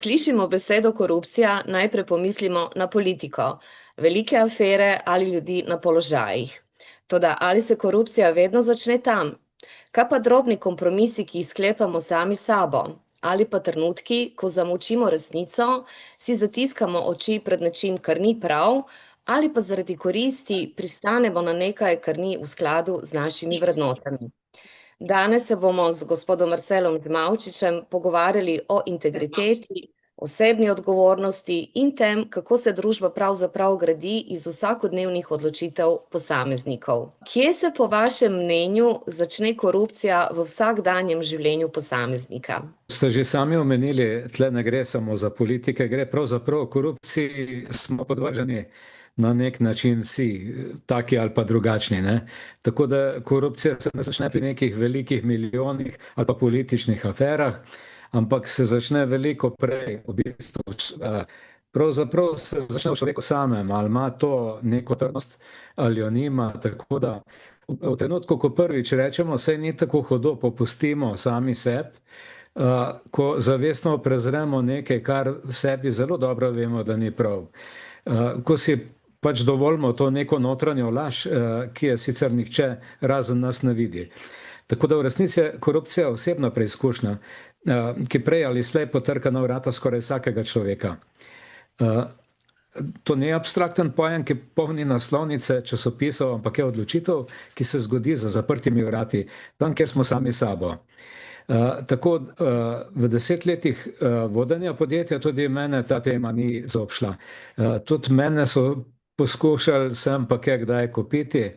Slišimo besedo korupcija, najprej pomislimo na politiko, velike afere ali ljudi na položajih. Toda ali se korupcija vedno začne tam? Kaj pa drobni kompromisi, ki jih sklepamo sami s sabo? Ali pa trenutki, ko zamolčimo resnico, si zatiskamo oči pred nečim, kar ni prav, ali pa zaradi koristi pristanemo na nekaj, kar ni v skladu z našimi vrednotami. Danes se bomo z gospodom Marcelom Dmavčičem pogovarjali o integriteti, osebni odgovornosti in tem, kako se družba pravzaprav gradi iz vsakodnevnih odločitev posameznikov. Kje se po vašem mnenju začne korupcija v vsakdanjem življenju posameznika? Ste že sami omenili, tle ne gre samo za politike, gre pravzaprav o korupciji, smo podvrženi na nek način vsi, taki ali pa drugačni, ne? Tako da korupcija se ne začne pri nekih velikih milijonih ali pa političnih aferah, ampak se začne veliko prej, v bistvu. Pravzaprav se začne v človeku samem, ali ima to neko trdnost ali jo nima, tako da v trenutku, ko prvič rečemo, saj ni tako hudo, popustimo sami sebi, ko zavestno prezremo nekaj, kar v sebi zelo dobro vemo, da ni prav. Ko si pač dovolimo to neko notranjo laž, ki je sicer nihče razen nas ne vidi. Tako da v resnici je korupcija osebna preizkušnja, ki prej ali slej potrka na vrata skoraj vsakega človeka. To ni abstrakten pojem, ki polni naslovnice časopisov, ampak je odločitev, ki se zgodi za zaprtimi vrati, tam, kjer smo sami sabo. Tako v 10 letih vodenja podjetja tudi mene ta tema ni zaobšla. Tudi mene so poskušali sem pa kdaj kupiti,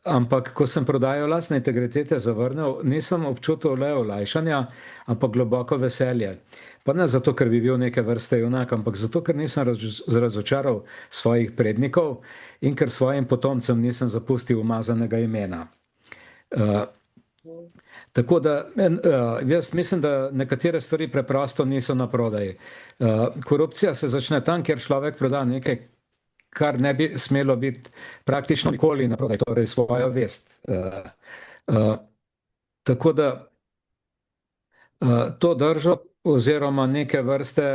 ampak ko sem prodajo lastne integritete zavrnil, nisem občutil le olajšanja, ampak globoko veselje. Pa ne zato, ker bi bil neke vrste junak, ampak zato, ker nisem razočaral svojih prednikov in ker svojim potomcem nisem zapustil umazanega imena. Tako da jaz mislim, da nekatere stvari preprosto niso na prodaj. Korupcija se začne tam, kjer človek proda nekaj, kar ne bi smelo biti praktično nikoli na prodaj, torej svojo vest. Tako da to držo oziroma neke vrste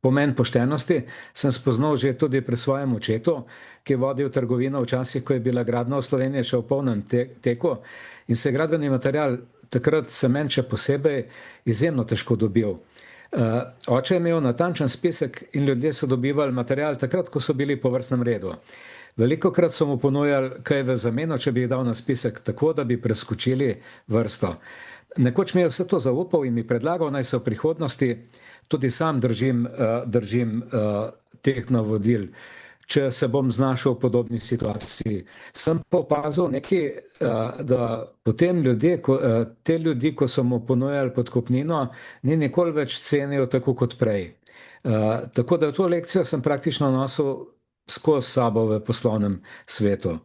pomen poštenosti sem spoznal že tudi pri svojem očetu, ki je vodil trgovino včasih, ko je bila gradnja v Sloveniji še v polnem teku in se je gradbeni material takrat cement še posebej izjemno težko dobil. Oče je imel natančen spisek in ljudje so dobivali material takrat, ko so bili po vrstnem redu. Velikokrat so mu ponujali kaj v zameno, če bi jih dal na spisek tako, da bi preskočili vrsto. Nekoč mi je vse to zaupal in mi predlagal, naj se v prihodnosti tudi sam držim teh navodil, če se bom znašel v podobni situaciji. Sem pa opazil nekaj, da potem te ljudi, ko so mu ponujali podkupnino, ni nikoli več cenil tako kot prej. Tako da to lekcijo sem praktično nosil skozi sabo v poslovnem svetu.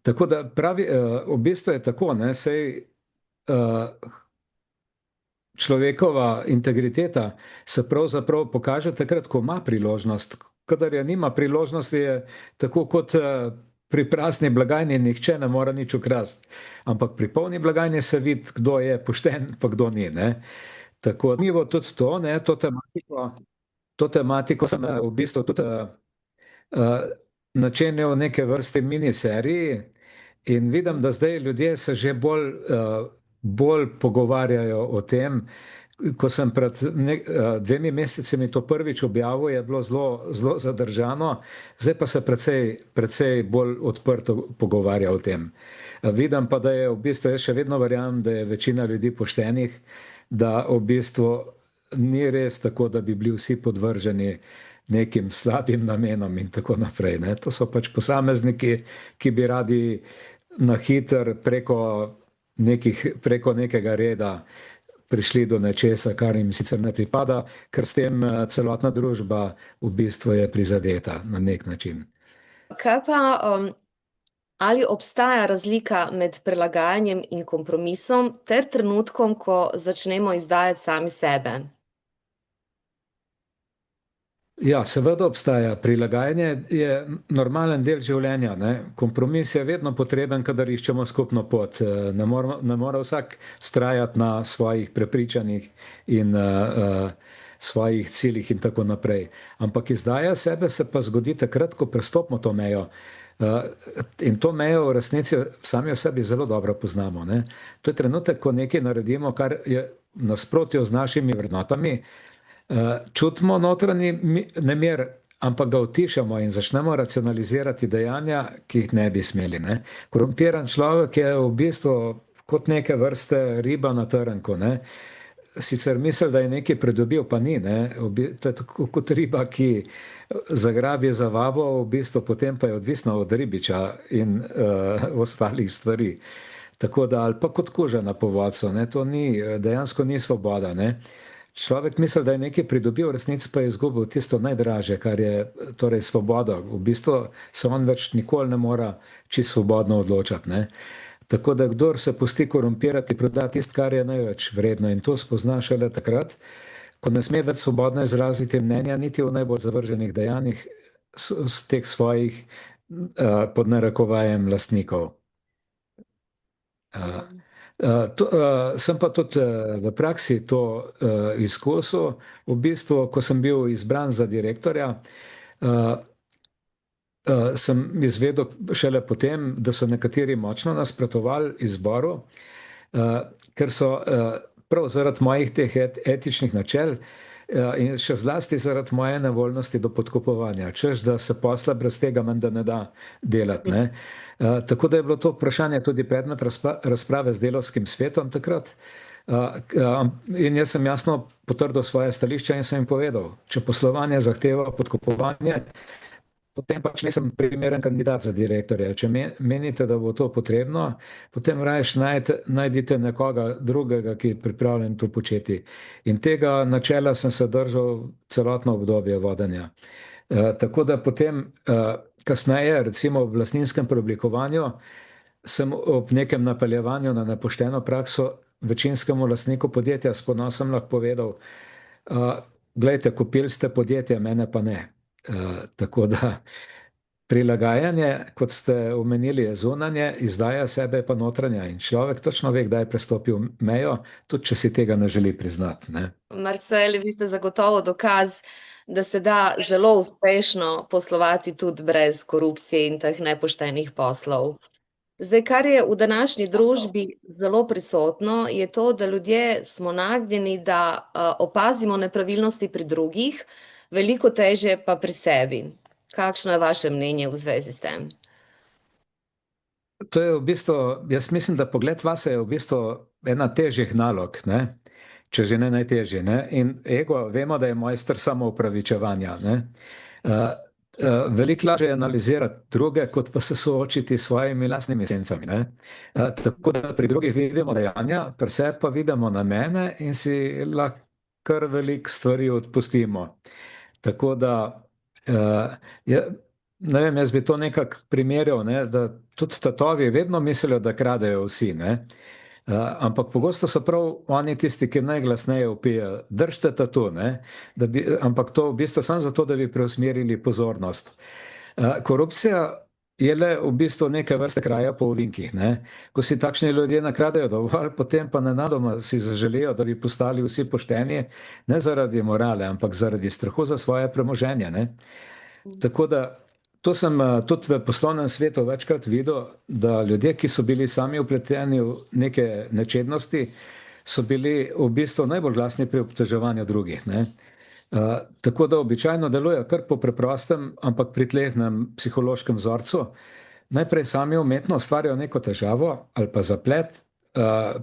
Tako da pravi, v bistvu je tako, ne, sej človekova integriteta se pravzaprav pokaže takrat, ko ima priložnost. Kadar je nima priložnosti, je tako kot pri prazni blagajni, nihče ne more nič ukrasti. Ampak pri polni blagajni se vidi, kdo je pošten, pa kdo ni, ne. Tako zanimivo tudi to, ne, to tematiko sem v bistvu tudi načenjal neke vrste miniseriji in vidim, da zdaj ljudje se že bolj pogovarjajo o tem. Ko sem pred 2 mesecemi to prvič objavil, je bilo zelo zadržano, zdaj pa se precej bolj odprto pogovarja o tem. Vidim pa, da je v bistvu, jaz še vedno verjamem, da je večina ljudi poštenih, da v bistvu ni res tako, da bi bili vsi podvrženi nekim slabim namenom in tako naprej, ne. To so pač posamezniki, ki bi radi na hitro preko nekega reda prišli do nečesa, kar jim sicer ne pripada, ker s tem celotna družba v bistvu je prizadeta na nek način. Kaj pa, ali obstaja razlika med prilagajanjem in kompromisom ter trenutkom, ko začnemo izdajati sami sebe? Ja, seveda obstaja. Prilagajanje je normalen del življenja, ne. Kompromis je vedno potreben, kadar iščemo skupno pot. Ne mora vsak vztrajati na svojih prepričanjih in svojih ciljih in tako naprej. Ampak izdaja sebe se pa zgodi takrat, ko prestopimo to mejo. Uh, in to mejo v resnici sami o sebi zelo dobro poznamo, ne. To je trenutek, ko nekaj naredimo, kar je v nasprotju z našimi vrednotami. Čutimo notranji nemir, ampak ga utišamo in začnemo racionalizirati dejanja, ki jih ne bi smeli. Ne? Korumpiran človek je v bistvu kot neke vrste riba na trnku. Ne? Sicer misli, da je nekaj pridobil, pa ni. Ne? To je tako kot riba, ki zagrabi za vabo, v bistvu potem pa je odvisna od ribiča in ostalih stvari. Tako da, ali pa kot kuža na povodcu, ne? To ni, dejansko ni svoboda. Ne? Človek misli, da je nekaj pridobil, v resnici pa je izgubil tisto najdraže, kar je torej svoboda. V bistvu se on več nikoli ne mora čisto svobodno odločati. Ne? Tako da kdor se pusti korumpirati, proda tisto, kar je največ vredno in to spozna šele takrat, ko ne sme več svobodno izraziti mnenja, niti v najbolj zavrženih dejanjih z teh svojih pod narekovajem lastnikov. Sem pa tudi v praksi to izkusil. V bistvu, ko sem bil izbran za direktorja, sem izvedel šele potem, da so nekateri močno nasprotovali izboru, ker so prav zaradi mojih teh etičnih načel in še zlasti zaradi moje nevoljnosti do podkupovanja, češ da se posla brez tega menda ne da delati. Ne? Tako da je bilo to vprašanje tudi predmet razprave z delavskim svetom takrat. In jaz sem jasno potrdil svoje stališče in sem jim povedal, če poslovanje zahteva podkupovanje, potem pač nisem primeren kandidat za direktorja. Če menite, da bo to potrebno, potem rajš najdite nekoga drugega, ki je pripravljen to početi. In tega načela sem se držal celotno obdobje vodenja. Tako da potem kasneje, recimo v lastninskem preoblikovanju, sem ob nekem napeljevanju na nepošteno prakso večinskemu lastniku podjetja s ponosom lahko povedal, glejte, kupili ste podjetje, mene pa ne. Tako da prilagajanje, kot ste omenili, je zunanje, izdaja sebe pa notranja in človek točno ve, kdaj je prestopil mejo, tudi če si tega ne želi priznati. Ne? Marcel, vi ste zagotovo dokaz, da se da zelo uspešno poslovati tudi brez korupcije in teh nepoštenih poslov. Zdaj, kar je v današnji družbi zelo prisotno, je to, da ljudje smo nagnjeni, da opazimo nepravilnosti pri drugih, veliko težje pa pri sebi. Kakšno je vaše mnenje v zvezi s tem? To je v bistvu, jaz mislim, da pogled vase je v bistvu ena težjih nalog, ne? Če že ne najtežje. Ne? In ego, vemo, da je mojster samoupravičevanja. Veliko lažje je analizirati druge, kot pa se soočiti s svojimi lastnimi sencami. Ne? Tako da pri drugih vidimo dejanja, pri sebi pa vidimo namene in si lahko kar veliko stvari odpustimo. Tako da, ne vem, jaz bi to nekako primerjal, ne? Da tudi tatovi vedno mislijo, da kradejo vsi, ne? Ampak pogosto so prav oni tisti, ki najglasneje vpijo, držite tatu, ne? Ampak to v bistvu samo zato, da bi preusmerili pozornost. Korupcija je le v bistvu neke vrste kraja po ovinkih. Ko si takšni ljudje nakradejo dovolj, potem pa nenadoma si zaželijo, da bi postali vsi pošteni, ne zaradi morale, ampak zaradi strahu za svoje premoženje. Ne? Tako da to sem tudi v poslovnem svetu večkrat videl, da ljudje, ki so bili sami vpleteni v neke nečednosti, so bili v bistvu najbolj glasni pri obtoževanju drugih. Ne? Tako da običajno delujejo kar po preprostem, ampak pritlehnem psihološkem vzorcu. Najprej sami umetno ustvarjajo neko težavo ali pa zaplet,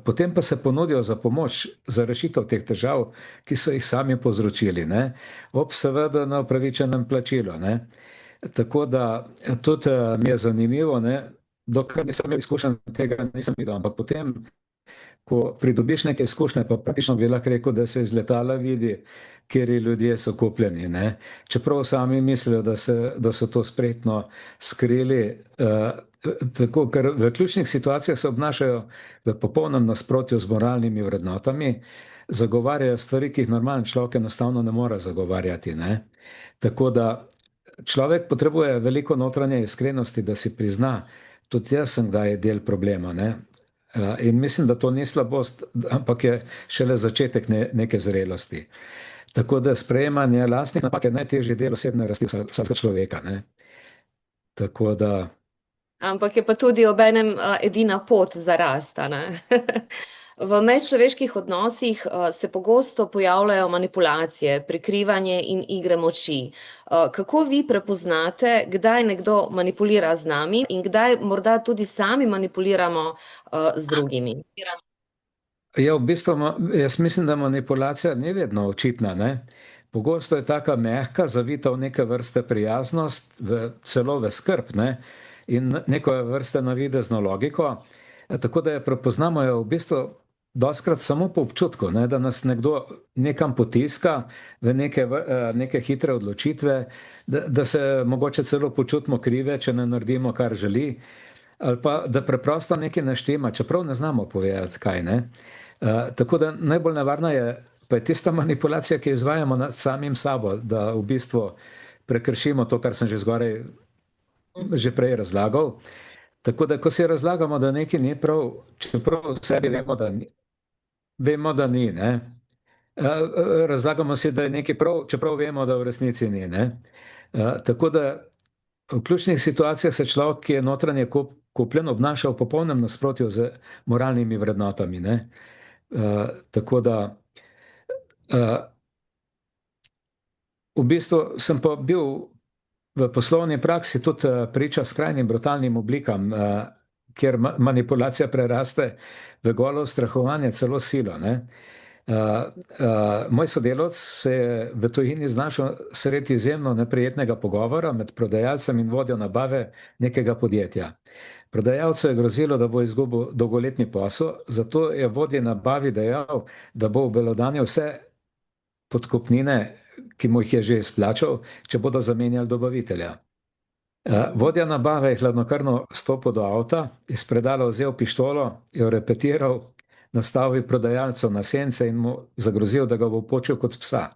potem pa se ponudijo za pomoč, za rešitev teh težav, ki so jih sami povzročili, ne? Ob seveda na upravičenem plačilu. Ne? Tako da tudi mi je zanimivo, ne? Dokler nisem imel izkušenj, tega nisem videl, ampak potem, ko pridobiš neke izkušnje, pa praktično bi lahko rekel, da se iz letala vidi, kjeri ljudje so kupljeni. Ne? Čeprav sami mislijo, da so to spretno skrili, tako, ker v ključnih situacijah se obnašajo v popolnem nasprotju z moralnimi vrednotami, zagovarjajo stvari, ki jih normalen človek enostavno ne more zagovarjati, ne. Tako da človek potrebuje veliko notranje iskrenosti, da si prizna, tudi jaz sem kdaj del problema, ne. In mislim, da to ni slabost, ampak je šele začetek neke zrelosti. Tako da sprejemanje lastnih napak je najtežji del osebne rasti vsakega človeka, ne. Tako da. Ampak je pa tudi obenem edina pot za rast, a ne? V medčloveških odnosih se pogosto pojavljajo manipulacije, prikrivanje in igre moči. Kako vi prepoznate, kdaj nekdo manipulira z nami in kdaj morda tudi sami manipuliramo z drugimi? Ja, v bistvu jaz mislim, da manipulacija ni vedno očitna, ne. Pogosto je taka mehka, zavita v neke vrste prijaznost, celo v skrb, ne, in neko vrste navidezno logiko. Tako da jo prepoznamo jo v bistvu dostikrat samo po občutku, ne, da nas nekdo nekam potiska v neke hitre odločitve, da se mogoče celo počutimo krive, če ne naredimo, kar želi, ali pa da preprosto nekaj ne štima, čeprav ne znamo povedati, kaj, ne. Tako da najbolj nevarna je pa je tista manipulacija, ki jo izvajamo nad samim sabo, da v bistvu prekršimo to, kar sem že prej razlagal. Tako da, ko si razlagamo, da nekaj ni prav, čeprav v sebi vemo, da ni, ne. Razlagamo si, da je nekaj prav, čeprav vemo, da v resnici ni, ne. Tako da v ključnih situacijah se človek, ki je notranje kupljen, obnaša v popolnem nasprotju z moralnimi vrednotami, ne. Tako da v bistvu sem pa bil v poslovni praksi tudi priča skrajnim brutalnim oblikam, kjer manipulacija preraste v golo ustrahovanje, celo silo, ne. Moj sodelavec se je v tujini znašel sredi izjemno neprijetnega pogovora med prodajalcem in vodjo nabave nekega podjetja. Prodajalcu je grozilo, da bo izgubil dolgoletni posel, zato je vodji nabavi dejal, da bo obelodanil vse podkupnine, ki mu jih je že izplačal, če bodo zamenjali dobavitelja. Vodja nabave je hladnokrvno stopil do avta, iz predala vzel pištolo, jo repetiral, nastavil prodajalcev na sence in mu zagrozil, da ga bo počel kot psa.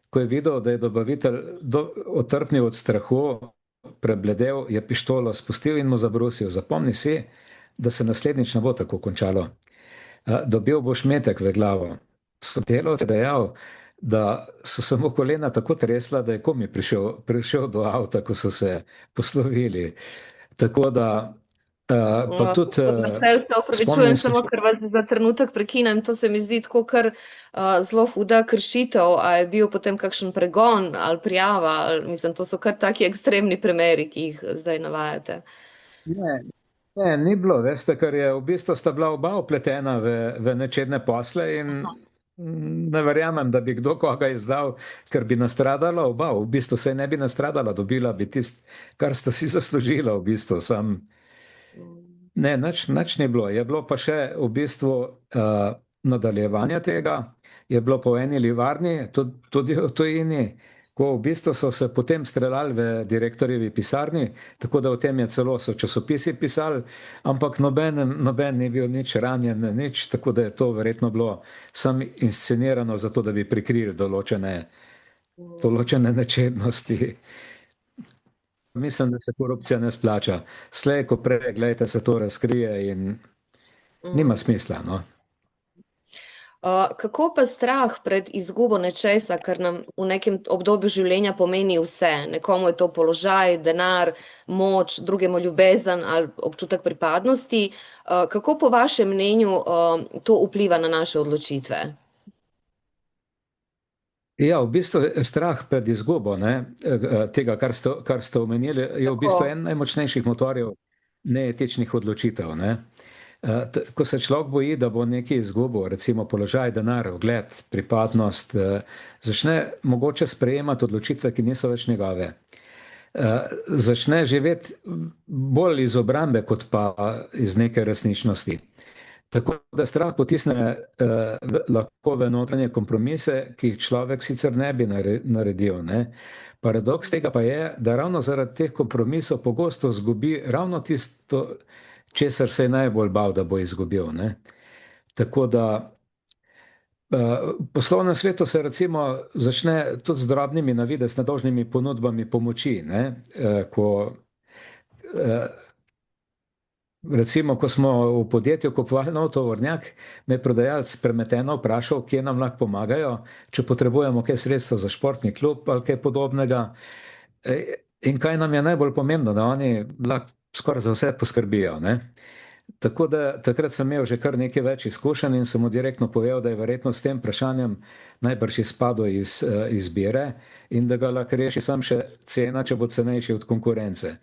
Ko je videl, da je dobavitelj otrpnil od strahu, prebledel, je pištolo spustil in mu zabrusil: "Zapomni si, da se naslednjič ne bo tako končalo. Dobil boš metek v glavo." Sodelavec je dejal, da so se mu kolena tako tresla, da je komaj prišel do avta, ko so se poslovili. Tako da pa tudi Marcel, se opravičujem samo, ker vas za trenutek prekinem, to se mi zdi tako kar zelo huda kršitev. A je bil potem kakšen pregon ali prijava, ali, mislim, to so kar taki ekstremni primeri, ki jih zdaj navajate. Ne, ni bilo, veste, ker je v bistvu sta bila oba upletena v nečedne posle in ne verjamem, da bi kdo koga izdal, ker bi nastradala oba. V bistvu se ne bi nastradala, dobila bi tisto, kar sta si zaslužila, v bistvu sam. Ne, nič ni bilo. Je bilo pa še v bistvu nadaljevanje tega, je bilo po eni livarni, tudi v tujini, ko v bistvu so se potem streljali v direktorjevi pisarni, tako da o tem je celo so časopisi pisali, ampak noben ni bil nič ranjen, nič, tako da je to verjetno bilo samo inscenirano zato, da bi prikrili določene nečednosti. Mislim, da se korupcija ne splača. Slej ko prej, gledajte, se to razkrije in nima smisla, no. Kako pa strah pred izgubo nečesa, kar nam v nekem obdobju življenja pomeni vse? Nekomu je to položaj, denar, moč, drugemu ljubezen ali občutek pripadnosti. Kako po vašem mnenju to vpliva na naše odločitve? Ja, v bistvu strah pred izgubo, ne, tega, kar ste omenili, je v bistvu en najmočnejših motorjev neetičnih odločitev, ne. Ko se človek boji, da bo nekaj izgubil, recimo položaj, denar, ugled, pripadnost, začne mogoče sprejemati odločitve, ki niso več njegove. Začne živeti bolj iz obrambe, kot pa iz neke resničnosti. Tako da strah potisne lahko v notranje kompromise, ki jih človek sicer ne bi naredil, ne. Paradoks tega pa je, da ravno zaradi teh kompromisov pogosto izgubi ravno tisto, česar se je najbolj bal, da bo izgubil, ne. Tako da V poslovnem svetu se recimo začne tudi z drobnimi na videz nedolžnimi ponudbami pomoči, ne? Ko recimo, ko smo v podjetju kupovali nov tovornjak, me je prodajalec premeteno vprašal, kje nam lahko pomagajo, če potrebujemo kaj sredstva za športni klub ali kaj podobnega. In kaj nam je najbolj pomembno, da oni lahko skoraj za vse poskrbijo, ne? Tako da takrat sem imel že kar nekaj več izkušenj in sem mu direktno povedal, da je verjetno s tem vprašanjem najbrž izpadel iz izbire in da ga lahko reši sam še cena, če bo cenejši od konkurence.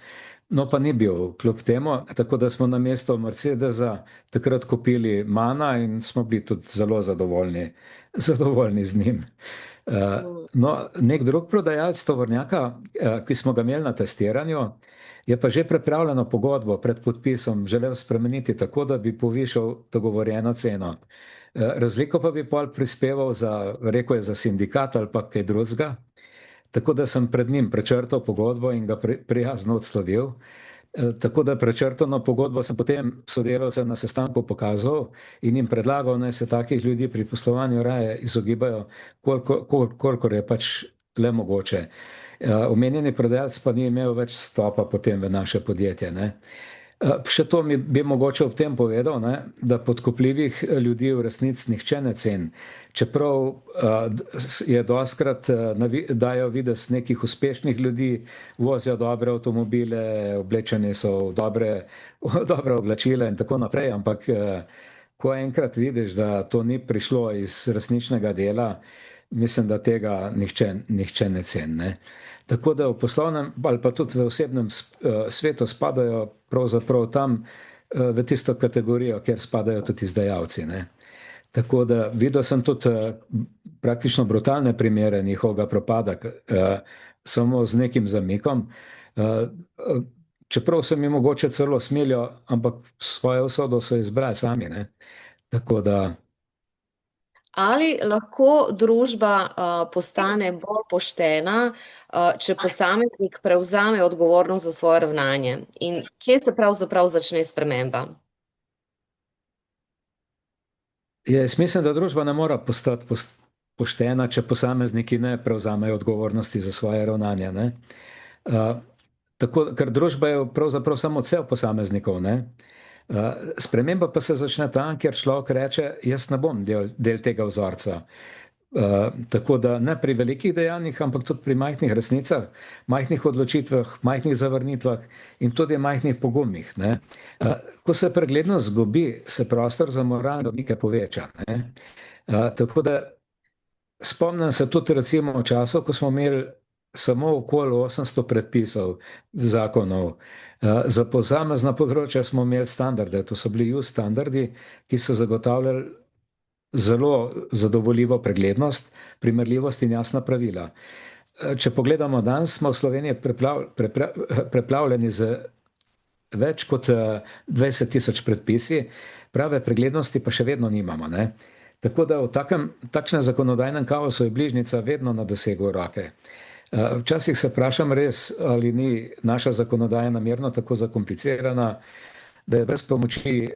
No, pa ni bil kljub temu, tako da smo na mesto Mercedesa takrat kupili Mana in smo bili tudi zelo zadovoljni z njim. No, nek drug prodajalec tovornjaka, ki smo ga imeli na testiranju, je pa že pripravljeno pogodbo pred podpisom želel spremeniti tako, da bi povišal dogovorjeno ceno. Razliko pa bi pol prispeval rekel je, za sindikat ali pa kaj drugega. Tako da sem pred njim prečrtal pogodbo in ga prijazno odslovil. Tako da prečrtano pogodbo sem potem sodelavcem na sestanku pokazal in jim predlagal, naj se takih ljudi pri poslovanju raje izogibajo, kolikor je pač le mogoče. Omenjeni prodajalec pa ni imel več stopa potem v naše podjetje, ne. Še to bi mogoče ob tem povedal, ne, da podkupljivih ljudi v resnici nihče ne ceni. Čeprav je dostikrat dajo videz nekih uspešnih ljudi, vozijo dobre avtomobile, oblečeni so v dobre oblačila in tako naprej, ampak ko enkrat vidiš, da to ni prišlo iz resničnega dela, mislim, da tega nihče ne ceni, ne. Tako da v poslovnem ali pa tudi v osebnem svetu spadajo pravzaprav tam v tisto kategorijo, kjer spadajo tudi izdajalci, ne. Tako da videl sem tudi praktično brutalne primere njihovega propada, samo z nekim zamikom. Čeprav se mi mogoče celo smilijo, ampak svojo usodo so izbrali sami, ne. Tako da Ali lahko družba postane bolj poštena, če posameznik prevzame odgovornost za svoje ravnanje? In kje se pravzaprav začne sprememba? Jaz mislim, da družba ne mora postati poštena, če posamezniki ne prevzamejo odgovornosti za svoje ravnanje, ne. Ker družba je pravzaprav samo odsev posameznikov, ne. Sprememba pa se začne tam, kjer človek reče, jaz ne bom del tega vzorca. Tako da ne pri velikih dejanjih, ampak tudi pri majhnih resnicah, majhnih odločitvah, majhnih zavrnitvah in tudi majhnih pogumih, ne. Ko se preglednost zgubi, se prostor za moralne odmike poveča, ne. Tako da spomnim se tudi recimo v času, ko smo imeli samo okoli 800 predpisov, zakonov. Za posamezna področja smo imeli standarde, to so bili EU standardi, ki so zagotavljali zelo zadovoljivo preglednost, primerljivost in jasna pravila. Če pogledamo danes, smo v Sloveniji preplavljeni z več kot 20.000 predpisi, prave preglednosti pa še vedno nimamo, ne. Tako da v takšnem zakonodajnem kaosu je bližnjica vedno na dosegu roke. Včasih se vprašam res, ali ni naša zakonodaja namerno tako zakomplicirana, da je brez pomoči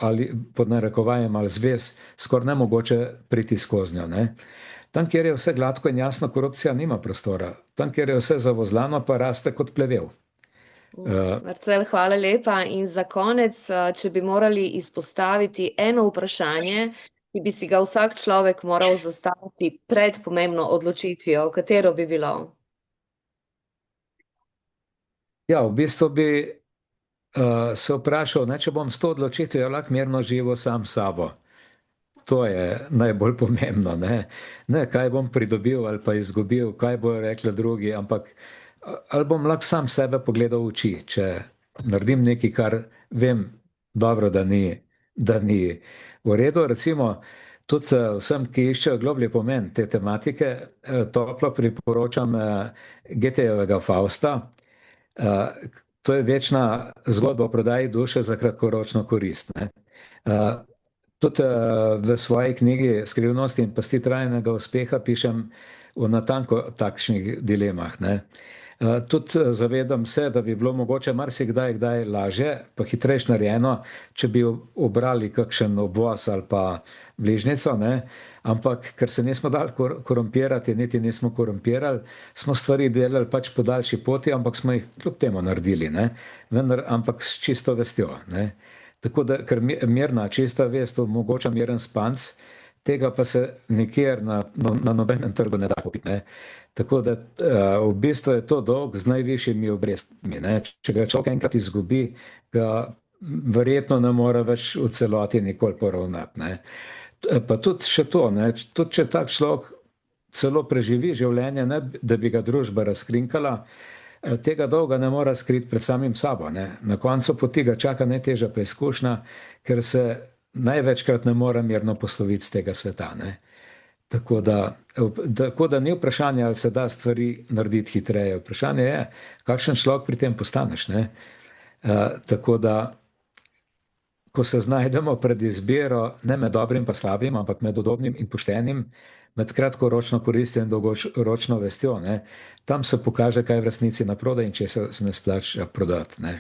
ali pod narekovajem ali zvez skoraj nemogoče priti skozi njo, ne. Tam, kjer je vse gladko in jasno, korupcija nima prostora. Tam, kjer je vse zavozlano, pa raste kot plevel. Marcel, hvala lepa. In za konec, če bi morali izpostaviti eno vprašanje, ki bi si ga vsak človek moral zastaviti pred pomembno odločitvijo, katero bi bilo? Ja, v bistvu bi se vprašal, ne, če bom s to odločitvijo lahko mirno živel sam s sabo. To je najbolj pomembno, ne. Ne, kaj bom pridobil ali pa izgubil, kaj bojo rekli drugi, ampak ali bom lahko sam sebe pogledal v oči, če naredim nekaj, kar vem dobro, da ni v redu. Recimo, tudi vsem, ki iščejo globlji pomen te tematike, toplo priporočam Goethejevega Fausta. To je večna zgodba o prodaji duše za kratkoročno korist, ne. Tudi v svoji knjigi Skrivnosti in pasti trajnega uspeha pišem o natanko takšnih dilemah, ne. Tudi zavedam se, da bi bilo mogoče marsikdaj lažje, pa hitrejše narejeno, če bi ubrali kakšen obvoz ali pa bližnjico, ne? Ampak ker se nismo dali korumpirati, niti nismo korumpirali, smo stvari delali pač po daljši poti, ampak smo jih kljub temu naredili, ne? Vendar, ampak s čisto vestjo. Ne? Tako da, ker mirna, čista vest omogoča miren spanc, tega pa se nikjer na nobenem trgu ne da kupiti. Ne? Tako da v bistvu je to dolg z najvišjimi obrestmi. Ne? Če ga človek enkrat izgubi, ga verjetno ne more več v celoti nikoli poravnati. Ne? Pa tudi še to, ne? Tudi če tak človek celo preživi življenje, ne? Da bi ga družba razkrinkala, tega dolga ne mora skriti pred samim sabo. Ne? Na koncu poti ga čaka najtežja preizkušnja, ker se največkrat ne more mirno posloviti z tega sveta. Ne? Tako da ni vprašanje, ali se da stvari narediti hitreje. Vprašanje je, kakšen človek pri tem postaneš. Ne? Tako da, ko se znajdemo pred izbiro, ne med dobrim pa slabim, ampak med udobnim in poštenim, med kratkoročno koristjo in dolgoročno vestjo, ne? Tam se pokaže, kaj je v resnici naprodaj in če se ne splača prodati. Ne?